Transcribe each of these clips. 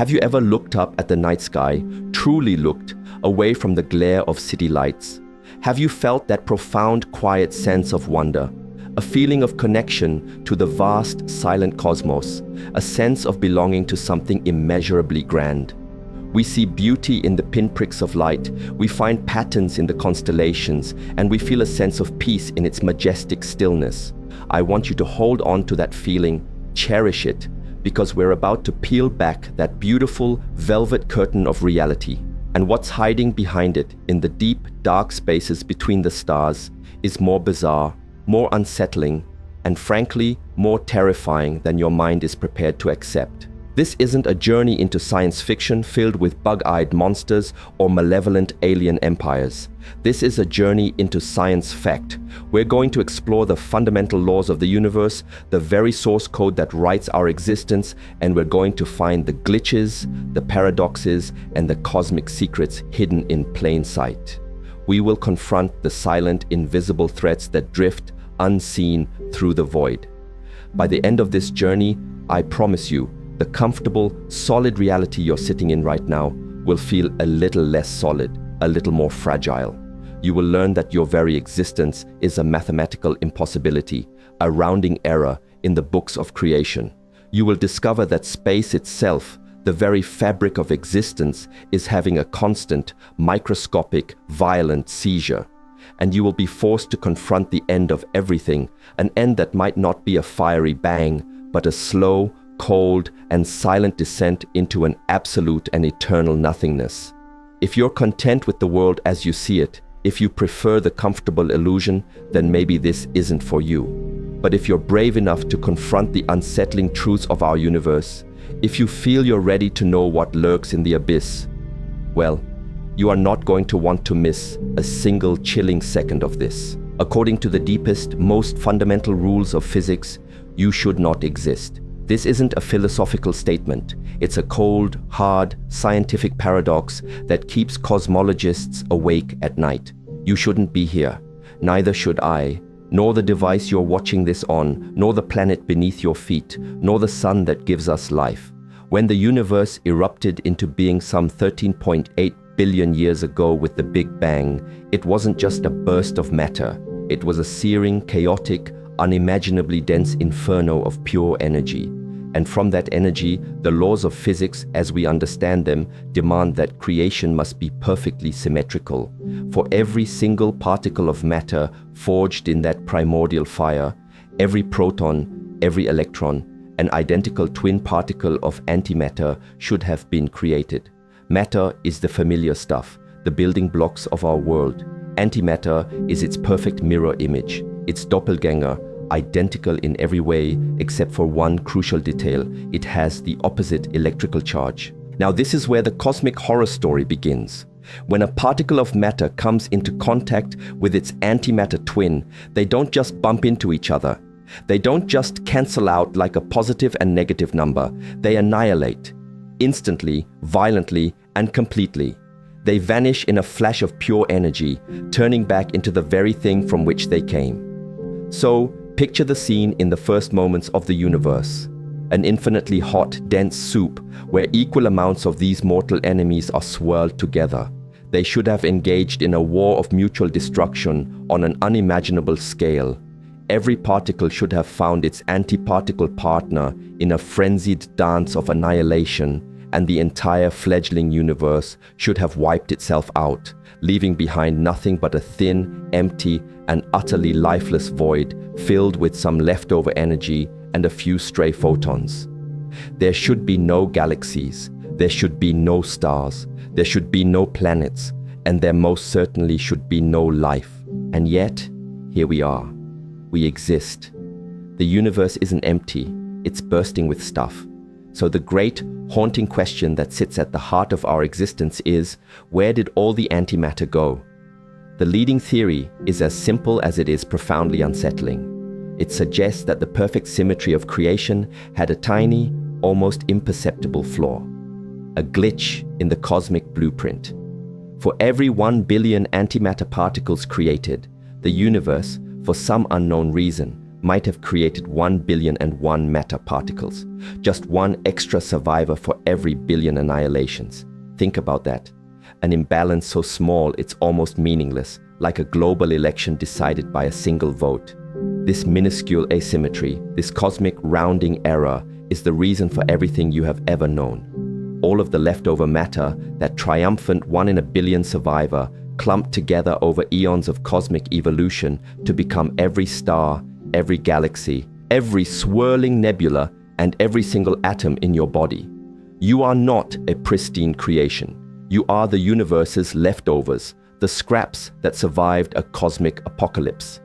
Have you ever looked up at the night sky, truly looked, away from the glare of city lights? Have you felt that profound, quiet sense of wonder? A feeling of connection to the vast, silent cosmos, a sense of belonging to something immeasurably grand. We see beauty in the pinpricks of light, we find patterns in the constellations, and we feel a sense of peace in its majestic stillness. I want you to hold on to that feeling, cherish it, because we're about to peel back that beautiful velvet curtain of reality. And what's hiding behind it, in the deep, dark spaces between the stars, is more bizarre, more unsettling, and frankly, more terrifying than your mind is prepared to accept. This isn't a journey into science fiction filled with bug-eyed monsters or malevolent alien empires. This is a journey into science fact. We're going to explore the fundamental laws of the universe, the very source code that writes our existence, and we're going to find the glitches, the paradoxes, and the cosmic secrets hidden in plain sight. We will confront the silent, invisible threats that drift unseen through the void. By the end of this journey, I promise you, the comfortable, solid reality you're sitting in right now will feel a little less solid, a little more fragile. You will learn that your very existence is a mathematical impossibility, a rounding error in the books of creation. You will discover that space itself, the very fabric of existence, is having a constant, microscopic, violent seizure. And you will be forced to confront the end of everything, an end that might not be a fiery bang, but a slow, cold, and silent descent into an absolute and eternal nothingness. If you're content with the world as you see it, if you prefer the comfortable illusion, then maybe this isn't for you. But if you're brave enough to confront the unsettling truths of our universe, if you feel you're ready to know what lurks in the abyss, well, you are not going to want to miss a single chilling second of this. According to the deepest, most fundamental rules of physics, you should not exist. This isn't a philosophical statement. It's a cold, hard, scientific paradox that keeps cosmologists awake at night. You shouldn't be here. Neither should I, nor the device you're watching this on, nor the planet beneath your feet, nor the sun that gives us life. When the universe erupted into being some 13.8 billion years ago with the Big Bang, it wasn't just a burst of matter. It was a searing, chaotic, unimaginably dense inferno of pure energy. And from that energy, the laws of physics as we understand them demand that creation must be perfectly symmetrical. For every single particle of matter forged in that primordial fire, every proton, every electron, an identical twin particle of antimatter should have been created. Matter is the familiar stuff, the building blocks of our world. Antimatter is its perfect mirror image, its doppelganger, identical in every way except for one crucial detail: it has the opposite electrical charge. Now this is where the cosmic horror story begins. When a particle of matter comes into contact with its antimatter twin, they don't just bump into each other. They don't just cancel out like a positive and negative number. They annihilate, instantly, violently, and completely. They vanish in a flash of pure energy, turning back into the very thing from which they came. So, picture the scene in the first moments of the universe. An infinitely hot, dense soup where equal amounts of these mortal enemies are swirled together. They should have engaged in a war of mutual destruction on an unimaginable scale. Every particle should have found its antiparticle partner in a frenzied dance of annihilation, and the entire fledgling universe should have wiped itself out, leaving behind nothing but a thin, empty, and utterly lifeless void filled with some leftover energy and a few stray photons. There should be no galaxies, there should be no stars, there should be no planets, and there most certainly should be no life. And yet, here we are. We exist. The universe isn't empty, it's bursting with stuff. So the great, haunting question that sits at the heart of our existence is, where did all the antimatter go? The leading theory is as simple as it is profoundly unsettling. It suggests that the perfect symmetry of creation had a tiny, almost imperceptible flaw, a glitch in the cosmic blueprint. For every 1 billion antimatter particles created, the universe, for some unknown reason, might have created 1,000,000,001 matter particles, just one extra survivor for every billion annihilations. Think about that. An imbalance so small it's almost meaningless, like a global election decided by a single vote. This minuscule asymmetry, this cosmic rounding error, is the reason for everything you have ever known. All of the leftover matter, that triumphant 1 in a billion survivor, clumped together over eons of cosmic evolution to become every star, every galaxy, every swirling nebula, and every single atom in your body. You are not a pristine creation. You are the universe's leftovers, the scraps that survived a cosmic apocalypse.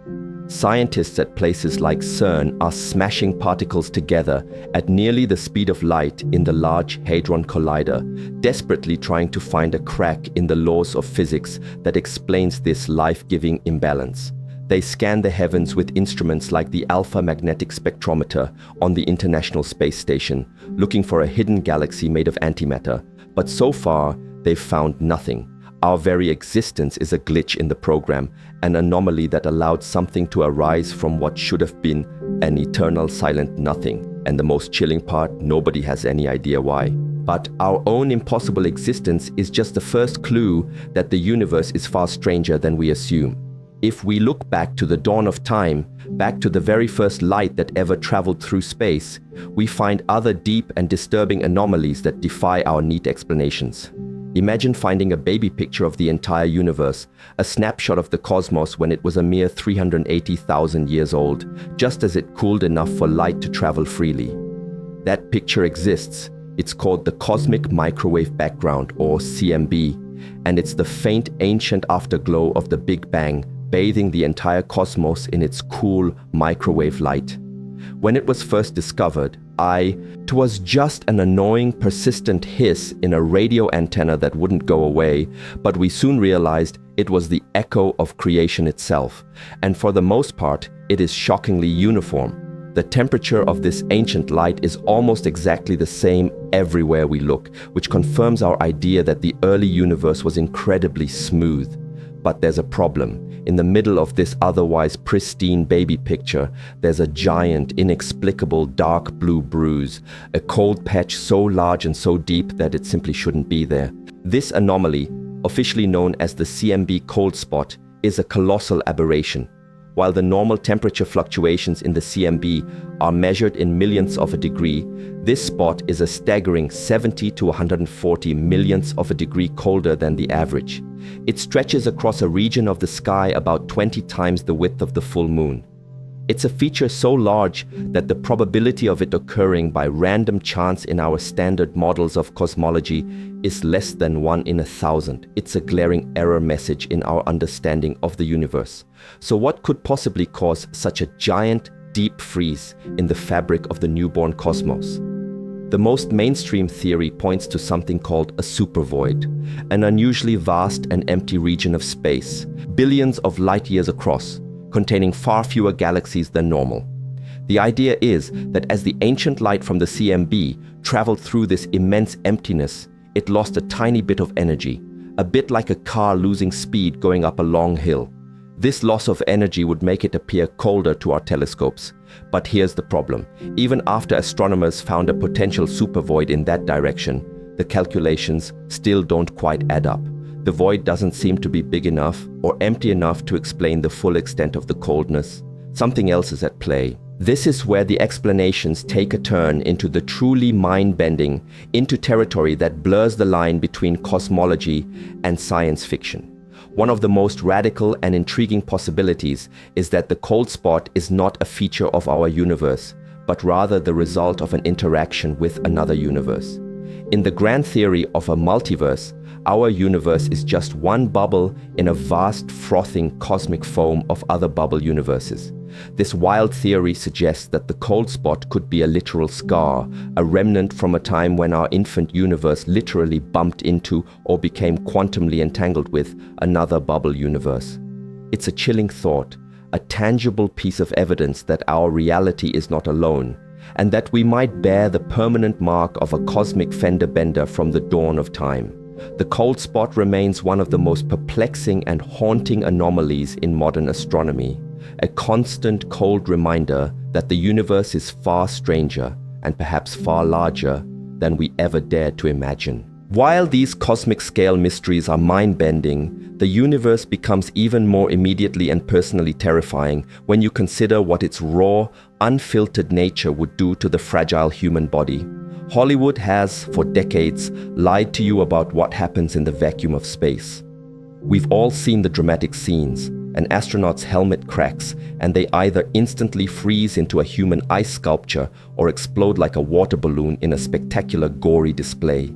Scientists at places like CERN are smashing particles together at nearly the speed of light in the Large Hadron Collider, desperately trying to find a crack in the laws of physics that explains this life-giving imbalance. They scan the heavens with instruments like the Alpha Magnetic Spectrometer on the International Space Station, looking for a hidden galaxy made of antimatter. But so far, they've found nothing. Our very existence is a glitch in the program, an anomaly that allowed something to arise from what should have been an eternal silent nothing. And the most chilling part, nobody has any idea why. But our own impossible existence is just the first clue that the universe is far stranger than we assume. If we look back to the dawn of time, back to the very first light that ever traveled through space, we find other deep and disturbing anomalies that defy our neat explanations. Imagine finding a baby picture of the entire universe, a snapshot of the cosmos when it was a mere 380,000 years old, just as it cooled enough for light to travel freely. That picture exists. It's called the Cosmic Microwave Background, or CMB, and it's the faint ancient afterglow of the Big Bang, bathing the entire cosmos in its cool microwave light. When it was first discovered, it was just an annoying, persistent hiss in a radio antenna that wouldn't go away, but we soon realized it was the echo of creation itself, and for the most part, it is shockingly uniform. The temperature of this ancient light is almost exactly the same everywhere we look, which confirms our idea that the early universe was incredibly smooth. But there's a problem. In the middle of this otherwise pristine baby picture, there's a giant, inexplicable dark blue bruise, a cold patch so large and so deep that it simply shouldn't be there. This anomaly, officially known as the CMB cold spot, is a colossal aberration. While the normal temperature fluctuations in the CMB are measured in millionths of a degree, this spot is a staggering 70 to 140 millionths of a degree colder than the average. It stretches across a region of the sky about 20 times the width of the full moon. It's a feature so large that the probability of it occurring by random chance in our standard models of cosmology is less than 1 in 1,000. It's a glaring error message in our understanding of the universe. So what could possibly cause such a giant, deep freeze in the fabric of the newborn cosmos? The most mainstream theory points to something called a supervoid, an unusually vast and empty region of space, billions of light years across, containing far fewer galaxies than normal. The idea is that as the ancient light from the CMB traveled through this immense emptiness, it lost a tiny bit of energy, a bit like a car losing speed going up a long hill. This loss of energy would make it appear colder to our telescopes. But here's the problem. Even after astronomers found a potential supervoid in that direction, the calculations still don't quite add up. The void doesn't seem to be big enough or empty enough to explain the full extent of the coldness. Something else is at play. This is where the explanations take a turn into the truly mind-bending, into territory that blurs the line between cosmology and science fiction. One of the most radical and intriguing possibilities is that the cold spot is not a feature of our universe, but rather the result of an interaction with another universe. In the grand theory of a multiverse, our universe is just one bubble in a vast, frothing cosmic foam of other bubble universes. This wild theory suggests that the cold spot could be a literal scar, a remnant from a time when our infant universe literally bumped into or became quantumly entangled with another bubble universe. It's a chilling thought, a tangible piece of evidence that our reality is not alone, and that we might bear the permanent mark of a cosmic fender bender from the dawn of time. The cold spot remains one of the most perplexing and haunting anomalies in modern astronomy. a constant cold reminder that the universe is far stranger and perhaps far larger than we ever dared to imagine. While these cosmic scale mysteries are mind-bending, the universe becomes even more immediately and personally terrifying when you consider what its raw, unfiltered nature would do to the fragile human body. Hollywood has, for decades, lied to you about what happens in the vacuum of space. We've all seen the dramatic scenes. An astronaut's helmet cracks, and they either instantly freeze into a human ice sculpture or explode like a water balloon in a spectacular, gory display.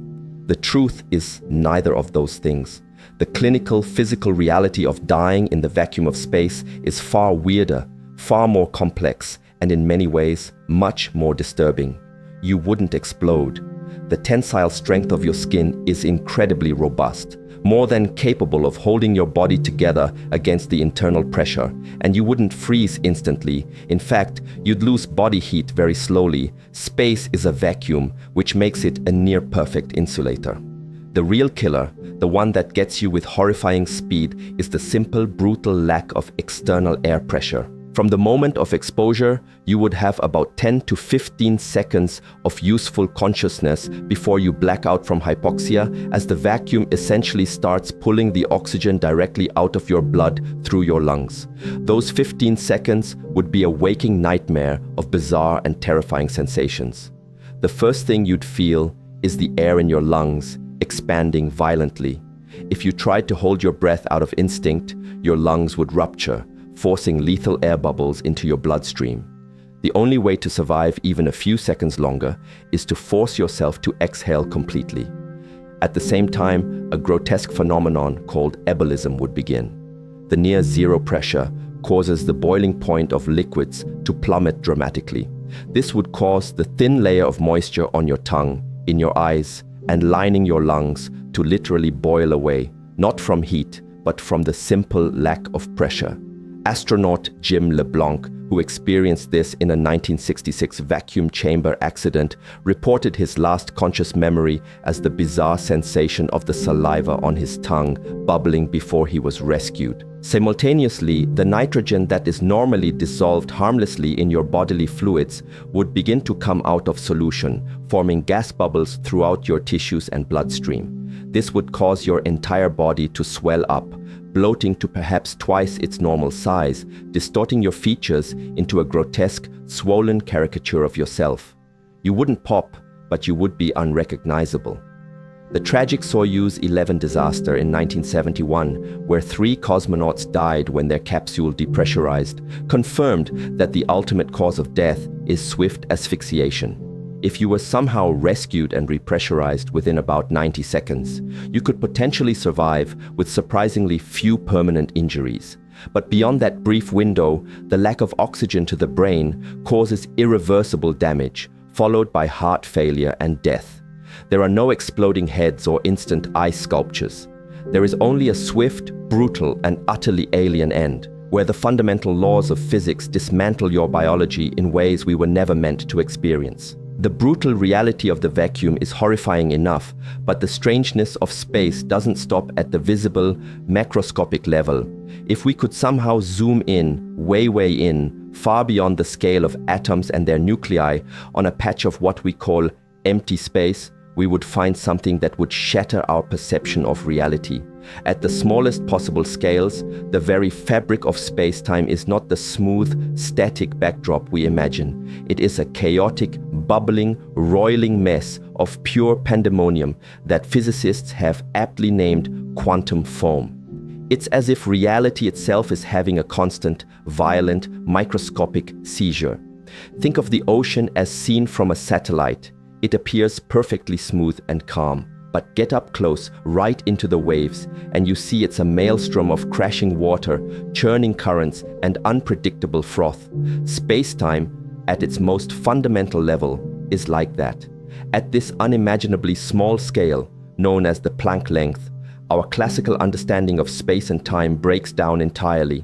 The truth is neither of those things. The clinical, physical reality of dying in the vacuum of space is far weirder, far more complex, and in many ways, much more disturbing. You wouldn't explode. The tensile strength of your skin is incredibly robust, more than capable of holding your body together against the internal pressure, and you wouldn't freeze instantly. In fact, you'd lose body heat very slowly. Space is a vacuum, which makes it a near-perfect insulator. The real killer, the one that gets you with horrifying speed, is the simple, brutal lack of external air pressure. From the moment of exposure, you would have about 10 to 15 seconds of useful consciousness before you black out from hypoxia, as the vacuum essentially starts pulling the oxygen directly out of your blood through your lungs. Those 15 seconds would be a waking nightmare of bizarre and terrifying sensations. The first thing you'd feel is the air in your lungs expanding violently. If you tried to hold your breath out of instinct, your lungs would rupture, forcing lethal air bubbles into your bloodstream. The only way to survive even a few seconds longer is to force yourself to exhale completely. At the same time, a grotesque phenomenon called ebulism would begin. The near zero pressure causes the boiling point of liquids to plummet dramatically. This would cause the thin layer of moisture on your tongue, in your eyes, and lining your lungs to literally boil away, not from heat, but from the simple lack of pressure. Astronaut Jim LeBlanc, who experienced this in a 1966 vacuum chamber accident, reported his last conscious memory as the bizarre sensation of the saliva on his tongue bubbling before he was rescued. Simultaneously, the nitrogen that is normally dissolved harmlessly in your bodily fluids would begin to come out of solution, forming gas bubbles throughout your tissues and bloodstream. This would cause your entire body to swell up, bloating to perhaps twice its normal size, distorting your features into a grotesque, swollen caricature of yourself. You wouldn't pop, but you would be unrecognizable. The tragic Soyuz 11 disaster in 1971, where 3 cosmonauts died when their capsule depressurized, confirmed that the ultimate cause of death is swift asphyxiation. If you were somehow rescued and repressurized within about 90 seconds, you could potentially survive with surprisingly few permanent injuries. But beyond that brief window, the lack of oxygen to the brain causes irreversible damage, followed by heart failure and death. There are no exploding heads or instant ice sculptures. There is only a swift, brutal, and utterly alien end, where the fundamental laws of physics dismantle your biology in ways we were never meant to experience. The brutal reality of the vacuum is horrifying enough, but the strangeness of space doesn't stop at the visible, macroscopic level. If we could somehow zoom in, way in, far beyond the scale of atoms and their nuclei, on a patch of what we call empty space, we would find something that would shatter our perception of reality. At the smallest possible scales, the very fabric of space-time is not the smooth, static backdrop we imagine. It is a chaotic, bubbling, roiling mess of pure pandemonium that physicists have aptly named quantum foam. It's as if reality itself is having a constant, violent, microscopic seizure. Think of the ocean as seen from a satellite. It appears perfectly smooth and calm, but get up close, right into the waves, and you see it's a maelstrom of crashing water, churning currents, and unpredictable froth. Space-time, at its most fundamental level, is like that. At this unimaginably small scale, known as the Planck length, our classical understanding of space and time breaks down entirely.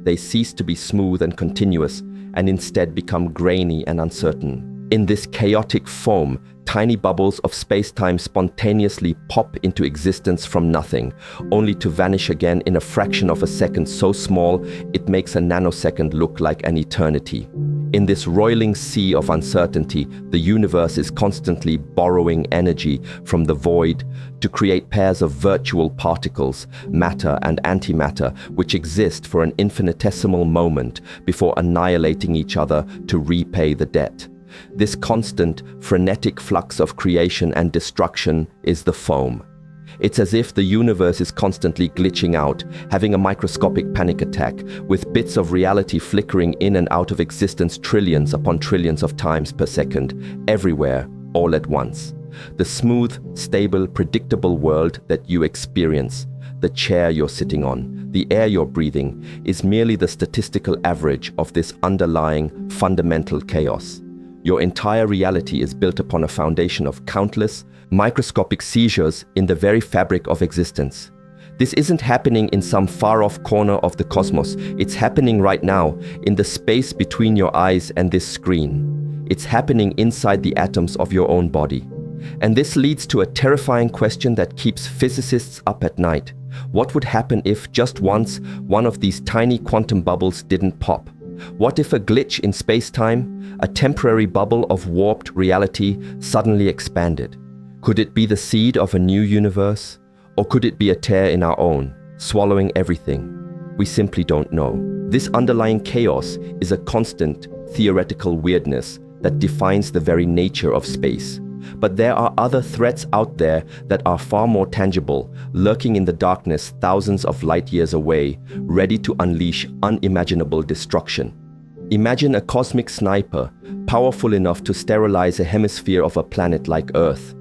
They cease to be smooth and continuous, and instead become grainy and uncertain. In this chaotic foam, tiny bubbles of space-time spontaneously pop into existence from nothing, only to vanish again in a fraction of a second so small it makes a nanosecond look like an eternity. In this roiling sea of uncertainty, the universe is constantly borrowing energy from the void to create pairs of virtual particles, matter and antimatter, which exist for an infinitesimal moment before annihilating each other to repay the debt. This constant, frenetic flux of creation and destruction is the foam. It's as if the universe is constantly glitching out, having a microscopic panic attack, with bits of reality flickering in and out of existence trillions upon trillions of times per second, everywhere, all at once. The smooth, stable, predictable world that you experience, the chair you're sitting on, the air you're breathing, is merely the statistical average of this underlying, fundamental chaos. Your entire reality is built upon a foundation of countless, microscopic seizures in the very fabric of existence. This isn't happening in some far-off corner of the cosmos. It's happening right now, in the space between your eyes and this screen. It's happening inside the atoms of your own body. And this leads to a terrifying question that keeps physicists up at night. What would happen if, just once, one of these tiny quantum bubbles didn't pop? What if a glitch in space-time, a temporary bubble of warped reality, suddenly expanded? Could it be the seed of a new universe? Or could it be a tear in our own, swallowing everything? We simply don't know. This underlying chaos is a constant, theoretical weirdness that defines the very nature of space. But there are other threats out there that are far more tangible, lurking in the darkness thousands of light years away, ready to unleash unimaginable destruction. Imagine a cosmic sniper, powerful enough to sterilize a hemisphere of a planet like Earth.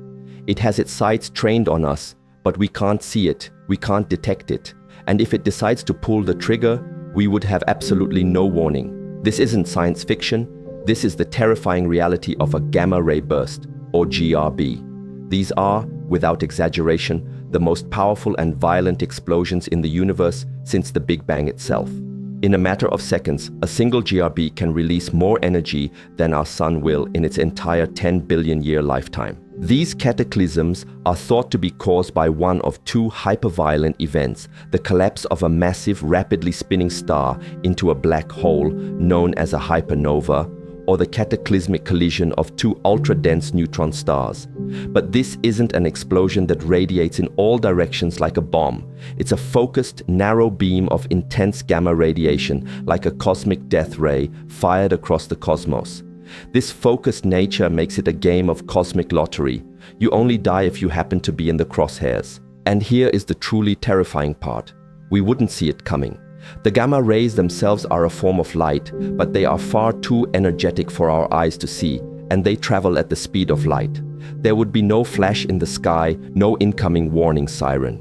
It has its sights trained on us, but we can't see it, we can't detect it. And if it decides to pull the trigger, we would have absolutely no warning. This isn't science fiction, this is the terrifying reality of a gamma-ray burst, or GRB. These are, without exaggeration, the most powerful and violent explosions in the universe since the Big Bang itself. In a matter of seconds, a single GRB can release more energy than our sun will in its entire 10 billion year lifetime. These cataclysms are thought to be caused by one of two hyperviolent events: the collapse of a massive, rapidly spinning star into a black hole known as a hypernova, or the cataclysmic collision of two ultra-dense neutron stars. But this isn't an explosion that radiates in all directions like a bomb. It's a focused, narrow beam of intense gamma radiation, like a cosmic death ray, fired across the cosmos. This focused nature makes it a game of cosmic lottery. You only die if you happen to be in the crosshairs. And here is the truly terrifying part. We wouldn't see it coming. The gamma rays themselves are a form of light, but they are far too energetic for our eyes to see, and they travel at the speed of light. There would be no flash in the sky, no incoming warning siren.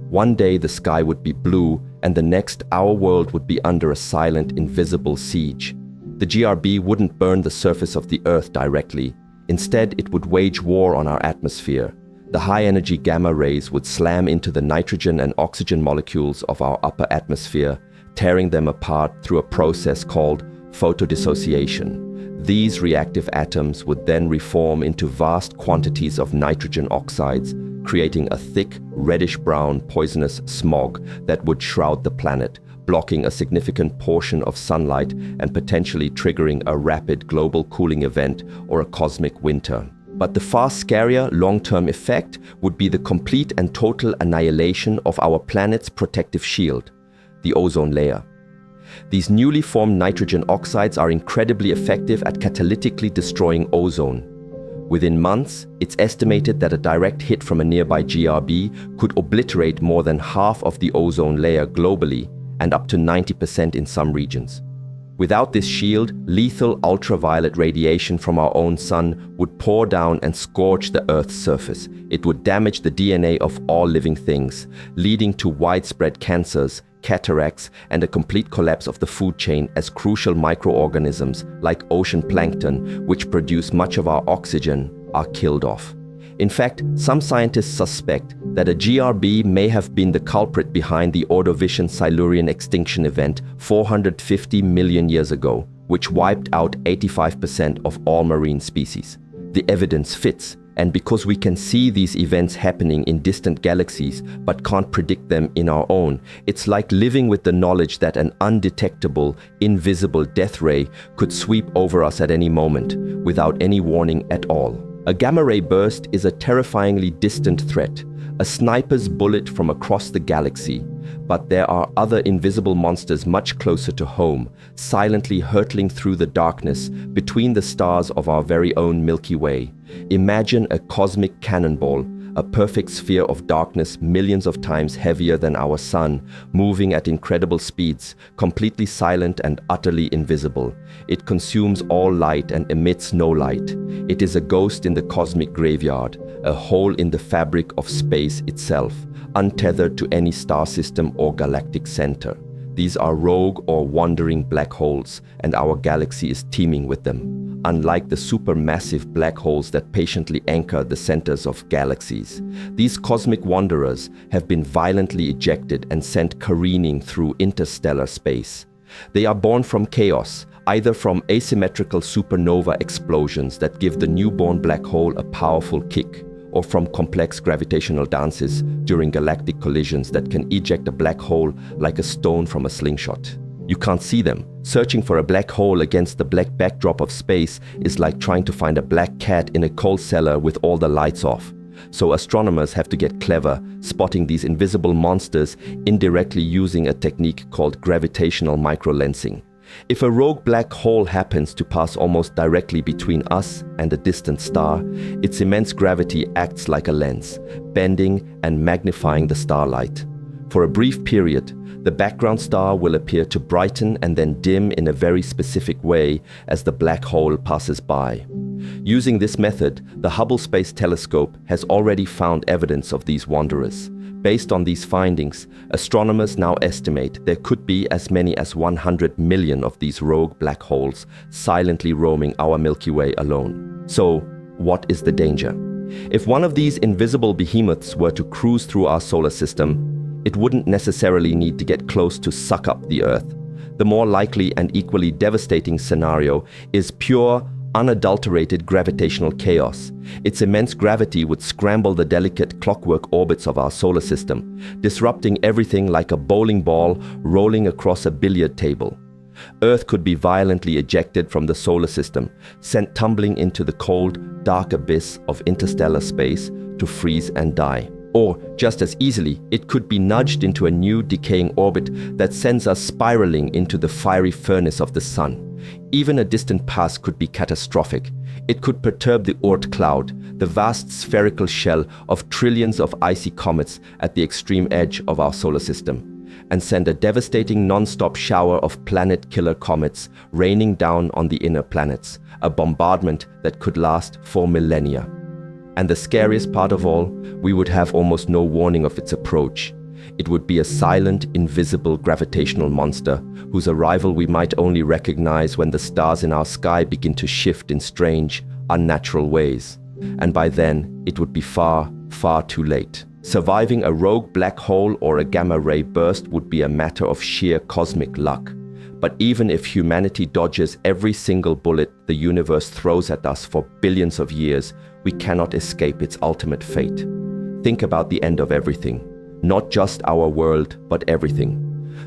One day the sky would be blue, and the next our world would be under a silent, invisible siege. The GRB wouldn't burn the surface of the Earth directly. Instead, it would wage war on our atmosphere. The high-energy gamma rays would slam into the nitrogen and oxygen molecules of our upper atmosphere, tearing them apart through a process called photodissociation. These reactive atoms would then reform into vast quantities of nitrogen oxides, creating a thick, reddish-brown, poisonous smog that would shroud the planet, blocking a significant portion of sunlight and potentially triggering a rapid global cooling event or a cosmic winter. But the far scarier long-term effect would be the complete and total annihilation of our planet's protective shield, the ozone layer. These newly formed nitrogen oxides are incredibly effective at catalytically destroying ozone. Within months, it's estimated that a direct hit from a nearby GRB could obliterate more than half of the ozone layer globally, and up to 90% in some regions. Without this shield, lethal ultraviolet radiation from our own sun would pour down and scorch the Earth's surface. It would damage the DNA of all living things, leading to widespread cancers, cataracts, and a complete collapse of the food chain as crucial microorganisms like ocean plankton, which produce much of our oxygen, are killed off. In fact, some scientists suspect that a GRB may have been the culprit behind the Ordovician-Silurian extinction event 450 million years ago, which wiped out 85% of all marine species. The evidence fits, and because we can see these events happening in distant galaxies but can't predict them in our own, it's like living with the knowledge that an undetectable, invisible death ray could sweep over us at any moment, without any warning at all. A gamma-ray burst is a terrifyingly distant threat, a sniper's bullet from across the galaxy. But there are other invisible monsters much closer to home, silently hurtling through the darkness between the stars of our very own Milky Way. Imagine a cosmic cannonball, a perfect sphere of darkness millions of times heavier than our sun, moving at incredible speeds, completely silent and utterly invisible. It consumes all light and emits no light. It is a ghost in the cosmic graveyard, a hole in the fabric of space itself, untethered to any star system or galactic center. These are rogue or wandering black holes, and our galaxy is teeming with them. Unlike the supermassive black holes that patiently anchor the centers of galaxies, these cosmic wanderers have been violently ejected and sent careening through interstellar space. They are born from chaos, either from asymmetrical supernova explosions that give the newborn black hole a powerful kick, or from complex gravitational dances during galactic collisions that can eject a black hole like a stone from a slingshot. You can't see them. Searching for a black hole against the black backdrop of space is like trying to find a black cat in a coal cellar with all the lights off. So astronomers have to get clever, spotting these invisible monsters indirectly using a technique called gravitational microlensing. If a rogue black hole happens to pass almost directly between us and a distant star, its immense gravity acts like a lens, bending and magnifying the starlight. For a brief period, the background star will appear to brighten and then dim in a very specific way as the black hole passes by. Using this method, the Hubble Space Telescope has already found evidence of these wanderers. Based on these findings, astronomers now estimate there could be as many as 100 million of these rogue black holes silently roaming our Milky Way alone. So, what is the danger? If one of these invisible behemoths were to cruise through our solar system, it wouldn't necessarily need to get close to suck up the Earth. The more likely and equally devastating scenario is pure, unadulterated gravitational chaos. Its immense gravity would scramble the delicate clockwork orbits of our solar system, disrupting everything like a bowling ball rolling across a billiard table. Earth could be violently ejected from the solar system, sent tumbling into the cold, dark abyss of interstellar space to freeze and die. Or, just as easily, it could be nudged into a new decaying orbit that sends us spiraling into the fiery furnace of the sun. Even a distant pass could be catastrophic. It could perturb the Oort cloud, the vast spherical shell of trillions of icy comets at the extreme edge of our solar system, and send a devastating non-stop shower of planet-killer comets raining down on the inner planets, a bombardment that could last for millennia. And the scariest part of all, we would have almost no warning of its approach. It would be a silent, invisible gravitational monster whose arrival we might only recognize when the stars in our sky begin to shift in strange, unnatural ways. And by then, it would be far, far too late. Surviving a rogue black hole or a gamma-ray burst would be a matter of sheer cosmic luck. But even if humanity dodges every single bullet the universe throws at us for billions of years, we cannot escape its ultimate fate. Think about the end of everything. Not just our world, but everything.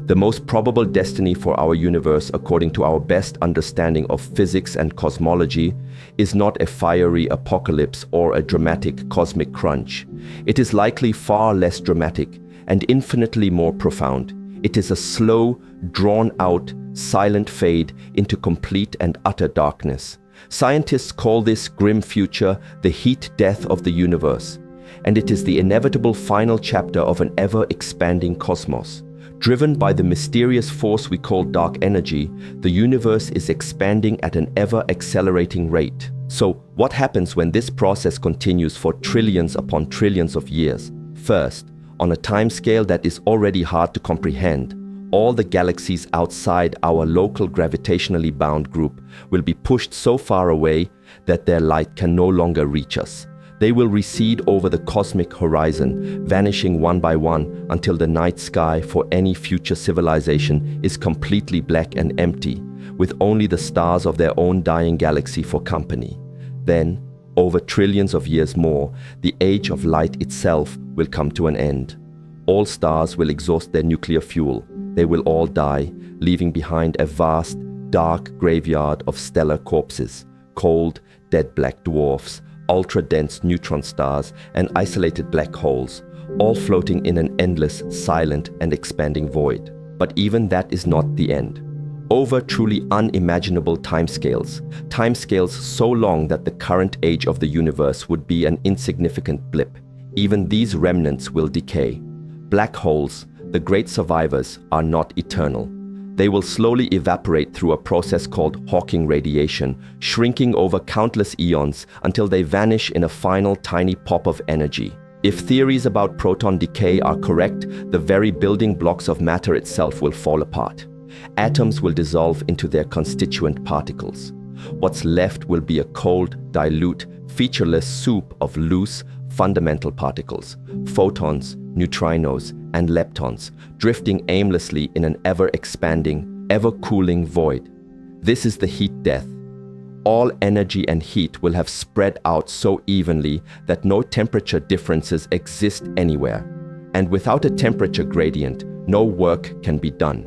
The most probable destiny for our universe, according to our best understanding of physics and cosmology, is not a fiery apocalypse or a dramatic cosmic crunch. It is likely far less dramatic and infinitely more profound. It is a slow, drawn-out, silent fade into complete and utter darkness. Scientists call this grim future the heat death of the universe, and it is the inevitable final chapter of an ever-expanding cosmos. Driven by the mysterious force we call dark energy, the universe is expanding at an ever-accelerating rate. So, what happens when this process continues for trillions upon trillions of years? First, on a timescale that is already hard to comprehend, all the galaxies outside our local gravitationally bound group will be pushed so far away that their light can no longer reach us. They will recede over the cosmic horizon, vanishing one by one until the night sky for any future civilization is completely black and empty, with only the stars of their own dying galaxy for company. Then, over trillions of years more, the age of light itself will come to an end. All stars will exhaust their nuclear fuel. They will all die, leaving behind a vast, dark graveyard of stellar corpses, cold, dead black dwarfs, ultra-dense neutron stars, and isolated black holes, all floating in an endless, silent, and expanding void. But even that is not the end. Over truly unimaginable timescales so long that the current age of the universe would be an insignificant blip, even these remnants will decay. Black holes, the great survivors, are not eternal. They will slowly evaporate through a process called Hawking radiation, shrinking over countless eons until they vanish in a final tiny pop of energy. If theories about proton decay are correct, the very building blocks of matter itself will fall apart. Atoms will dissolve into their constituent particles. What's left will be a cold, dilute, featureless soup of loose, fundamental particles, photons, neutrinos, and leptons, drifting aimlessly in an ever-expanding, ever-cooling void. This is the heat death. All energy and heat will have spread out so evenly that no temperature differences exist anywhere. And without a temperature gradient, no work can be done.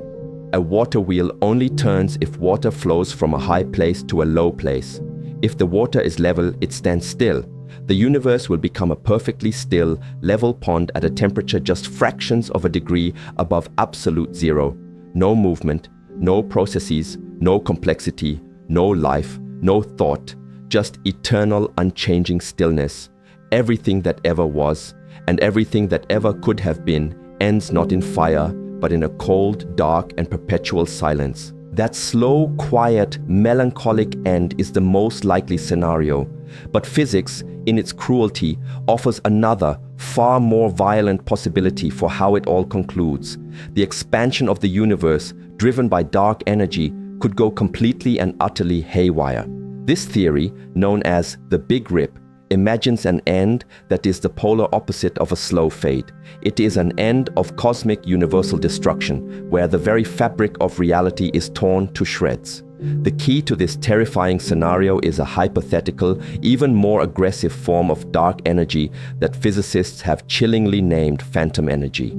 A water wheel only turns if water flows from a high place to a low place. If the water is level, it stands still. The universe will become a perfectly still, level pond at a temperature just fractions of a degree above absolute zero. No movement, no processes, no complexity, no life, no thought, just eternal, unchanging stillness. Everything that ever was, and everything that ever could have been, ends not in fire, but in a cold, dark, and perpetual silence. That slow, quiet, melancholic end is the most likely scenario. But physics, in its cruelty, offers another, far more violent possibility for how it all concludes. The expansion of the universe, driven by dark energy, could go completely and utterly haywire. This theory, known as the Big Rip, imagines an end that is the polar opposite of a slow fade. It is an end of cosmic universal destruction, where the very fabric of reality is torn to shreds. The key to this terrifying scenario is a hypothetical, even more aggressive form of dark energy that physicists have chillingly named phantom energy.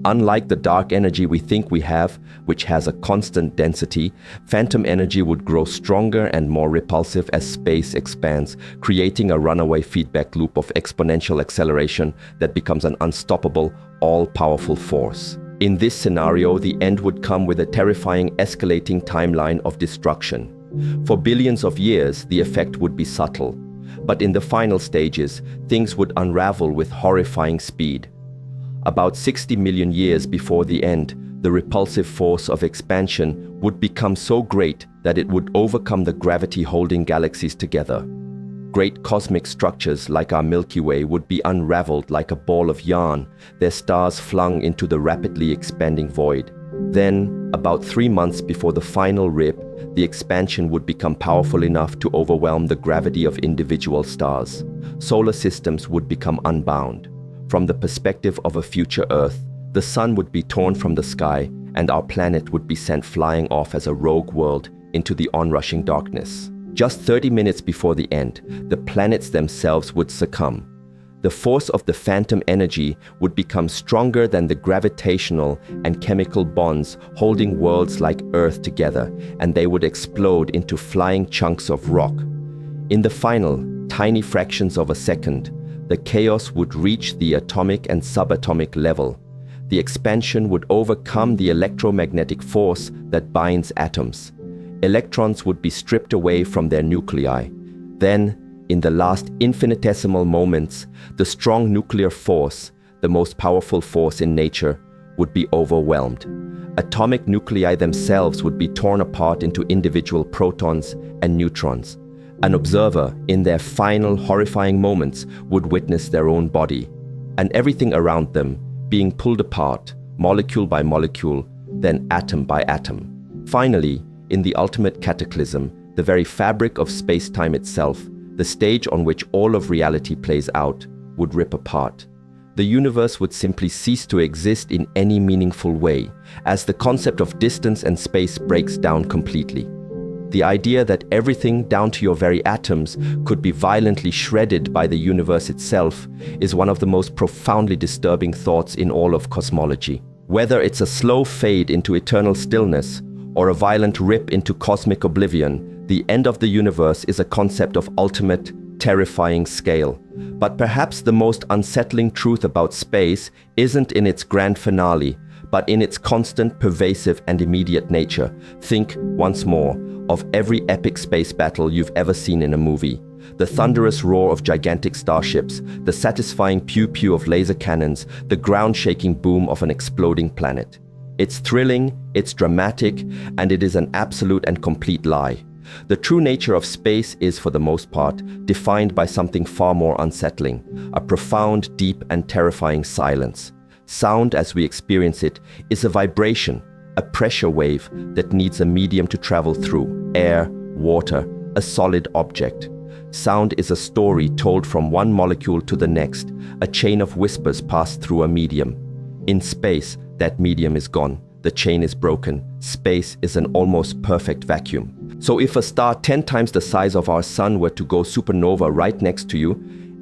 Unlike the dark energy we think we have, which has a constant density, phantom energy would grow stronger and more repulsive as space expands, creating a runaway feedback loop of exponential acceleration that becomes an unstoppable, all-powerful force. In this scenario, the end would come with a terrifying escalating timeline of destruction. For billions of years, the effect would be subtle. But in the final stages, things would unravel with horrifying speed. About 60 million years before the end, the repulsive force of expansion would become so great that it would overcome the gravity holding galaxies together. Great cosmic structures like our Milky Way would be unraveled like a ball of yarn, their stars flung into the rapidly expanding void. Then, about 3 months before the final rip, the expansion would become powerful enough to overwhelm the gravity of individual stars. Solar systems would become unbound. From the perspective of a future Earth, the sun would be torn from the sky, and our planet would be sent flying off as a rogue world into the onrushing darkness. Just 30 minutes before the end, the planets themselves would succumb. The force of the phantom energy would become stronger than the gravitational and chemical bonds holding worlds like Earth together, and they would explode into flying chunks of rock. In the final, tiny fractions of a second, the chaos would reach the atomic and subatomic level. The expansion would overcome the electromagnetic force that binds atoms. Electrons would be stripped away from their nuclei. Then, in the last infinitesimal moments, the strong nuclear force, the most powerful force in nature, would be overwhelmed. Atomic nuclei themselves would be torn apart into individual protons and neutrons. An observer, in their final horrifying moments, would witness their own body, and everything around them being pulled apart, molecule by molecule, then atom by atom. Finally, in the ultimate cataclysm, the very fabric of space-time itself, the stage on which all of reality plays out, would rip apart. The universe would simply cease to exist in any meaningful way, as the concept of distance and space breaks down completely. The idea that everything, down to your very atoms, could be violently shredded by the universe itself is one of the most profoundly disturbing thoughts in all of cosmology. Whether it's a slow fade into eternal stillness or a violent rip into cosmic oblivion, the end of the universe is a concept of ultimate, terrifying scale. But perhaps the most unsettling truth about space isn't in its grand finale, but in its constant, pervasive, and immediate nature. Think, once more, of every epic space battle you've ever seen in a movie. The thunderous roar of gigantic starships, the satisfying pew-pew of laser cannons, the ground-shaking boom of an exploding planet. It's thrilling, it's dramatic, and it is an absolute and complete lie. The true nature of space is, for the most part, defined by something far more unsettling, a profound, deep, and terrifying silence. Sound, as we experience it, is a vibration, a pressure wave that needs a medium to travel through: air, water, a solid object. Sound is a story told from one molecule to the next, a chain of whispers passed through a medium. In space, that medium is gone. The chain is broken. Space is an almost perfect vacuum. So if a star 10 times the size of our sun were to go supernova right next to you,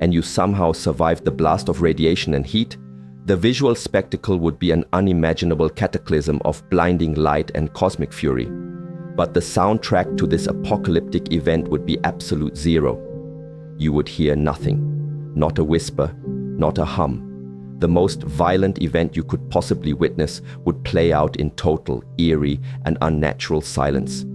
and you somehow survived the blast of radiation and heat, the visual spectacle would be an unimaginable cataclysm of blinding light and cosmic fury. But the soundtrack to this apocalyptic event would be absolute zero. You would hear nothing. Not a whisper, not a hum. The most violent event you could possibly witness would play out in total, eerie, and unnatural silence.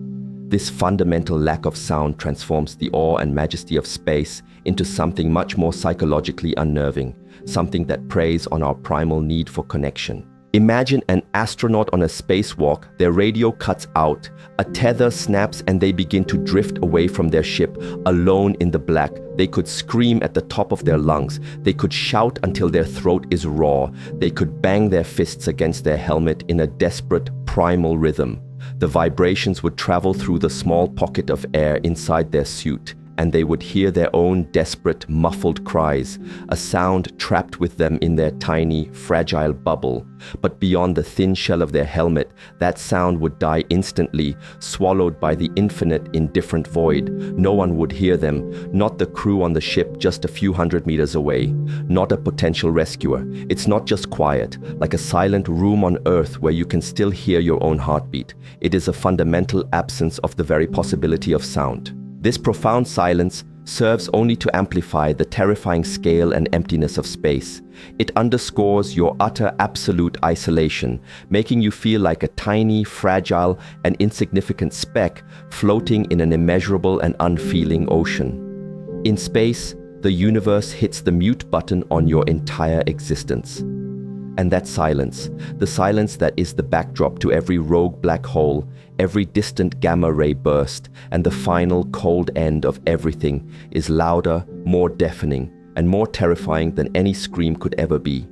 This fundamental lack of sound transforms the awe and majesty of space into something much more psychologically unnerving, something that preys on our primal need for connection. Imagine an astronaut on a spacewalk, their radio cuts out, a tether snaps and they begin to drift away from their ship, alone in the black. They could scream at the top of their lungs. They could shout until their throat is raw. They could bang their fists against their helmet in a desperate, primal rhythm. The vibrations would travel through the small pocket of air inside their suit, and they would hear their own desperate, muffled cries, a sound trapped with them in their tiny, fragile bubble. But beyond the thin shell of their helmet, that sound would die instantly, swallowed by the infinite, indifferent void. No one would hear them, not the crew on the ship just a few hundred meters away, not a potential rescuer. It's not just quiet, like a silent room on Earth where you can still hear your own heartbeat. It is a fundamental absence of the very possibility of sound. This profound silence serves only to amplify the terrifying scale and emptiness of space. It underscores your utter absolute isolation, making you feel like a tiny, fragile, and insignificant speck floating in an immeasurable and unfeeling ocean. In space, the universe hits the mute button on your entire existence. And that silence, the silence that is the backdrop to every rogue black hole, every distant gamma ray burst, and the final cold end of everything, is louder, more deafening, and more terrifying than any scream could ever be.